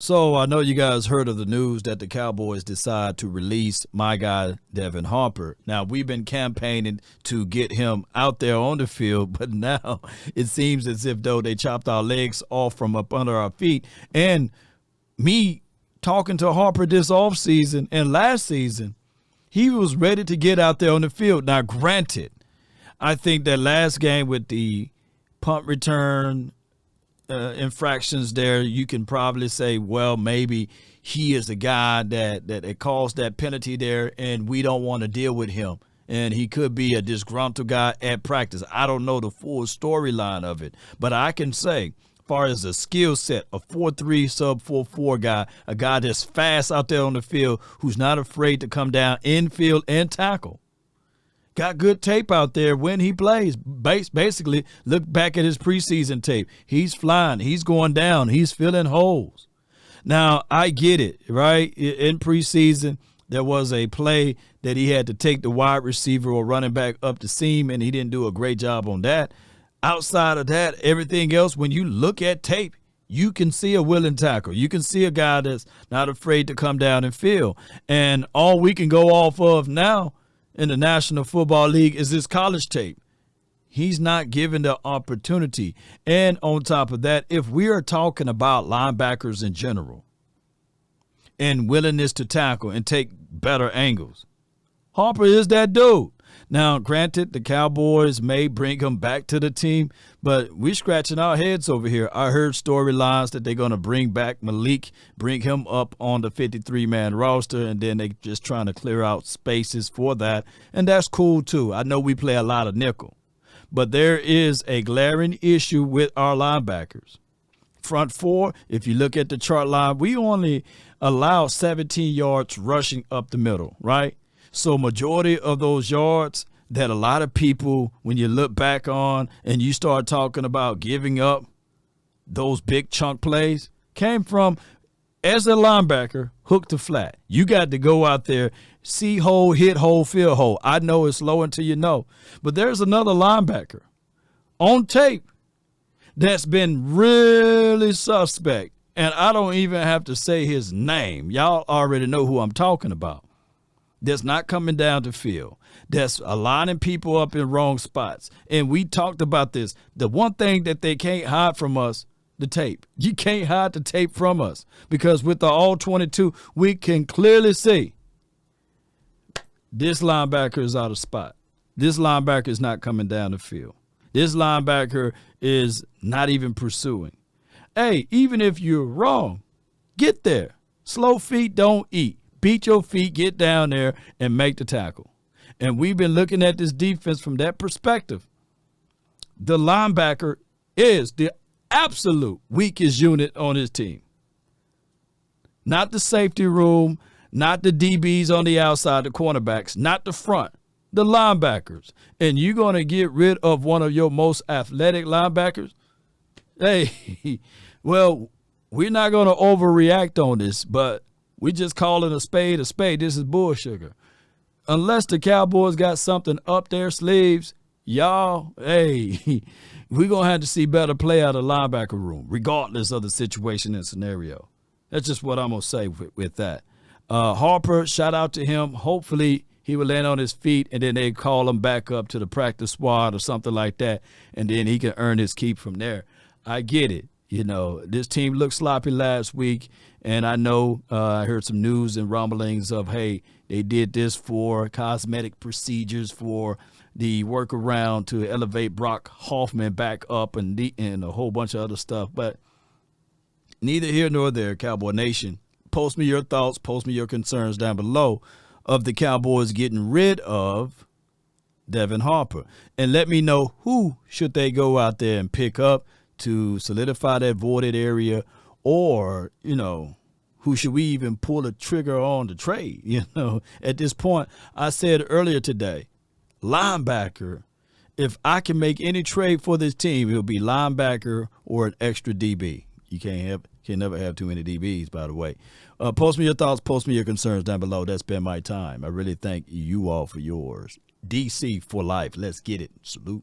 So I know you guys heard of the news that the Cowboys decide to release my guy Devin Harper. Now we've been campaigning to get him out there on the field, but now it seems as if though they chopped our legs off from up under our feet. And me talking to Harper this offseason and last season, he was ready to get out there on the field. Now granted, I think that last game with the punt return infractions there, you can probably say, well, maybe he is the guy that caused that penalty there, and we don't want to deal with him. And he could be a disgruntled guy at practice. I don't know the full storyline of it, but I can say, as far as a skill set, a 4-3 sub 4-4 guy, a guy that's fast out there on the field, who's not afraid to come down infield and tackle. Got good tape out there when he plays. Basically, look back at his preseason tape. He's flying. He's going down. He's filling holes. Now, I get it, right? In preseason, there was a play that he had to take the wide receiver or running back up the seam, and he didn't do a great job on that. Outside of that, everything else, when you look at tape, you can see a willing tackle. You can see a guy that's not afraid to come down and fill. And all we can go off of now in the National Football League is this college tape. He's not given the opportunity. And on top of that, if we are talking about linebackers in general and willingness to tackle and take better angles, Harper is that dude. Now, granted, the Cowboys may bring him back to the team, but we're scratching our heads over here. I heard storylines that they're going to bring back Malik, bring him up on the 53-man roster, and then they just trying to clear out spaces for that, and that's cool too. I know we play a lot of nickel, but there is a glaring issue with our linebackers. Front four, if you look at the chart line, we only allow 17 yards rushing up the middle, right? So majority of those yards that a lot of people, when you look back on and you start talking about giving up those big chunk plays, came from, as a linebacker, hook to flat. You got to go out there, see hole, hit hole, fill hole. I know it's low until you know. But there's another linebacker on tape that's been really suspect. And I don't even have to say his name. Y'all already know who I'm talking about. That's not coming down to field. That's aligning people up in wrong spots. And we talked about this. The one thing that they can't hide from us, the tape. You can't hide the tape from us because with the all 22, we can clearly see this linebacker is out of spot. This linebacker is not coming down the field. This linebacker is not even pursuing. Hey, even if you're wrong, get there. Slow feet don't eat. Beat your feet, get down there, and make the tackle. And we've been looking at this defense from that perspective. The linebacker is the absolute weakest unit on his team. Not the safety room, not the DBs on the outside, the cornerbacks, not the front, the linebackers. And you're going to get rid of one of your most athletic linebackers? Hey, well, we're not going to overreact on this, but we just calling a spade a spade. This is bullsugar. Unless the Cowboys got something up their sleeves, y'all, hey, we're going to have to see better play out of the linebacker room, regardless of the situation and scenario. That's just what I'm going to say with that. Harper, shout out to him. Hopefully he will land on his feet, and then they call him back up to the practice squad or something like that, and then he can earn his keep from there. I get it. You know, this team looked sloppy last week, and I know I heard some news and rumblings of, hey, they did this for cosmetic procedures for the workaround to elevate Brock Hoffman back up and a whole bunch of other stuff. But neither here nor there, Cowboy Nation. Post me your thoughts, post me your concerns down below of the Cowboys getting rid of Devin Harper. And let me know who should they go out there and pick up to solidify that voided area, or, you know, who should we even pull the trigger on the trade? You know, at this point, I said earlier today, linebacker, if I can make any trade for this team, it'll be linebacker or an extra DB. You can never have too many DBs, by the way. Post me your thoughts, post me your concerns down below. That's been my time. I really thank you all for yours. DC for life. Let's get it. Salute.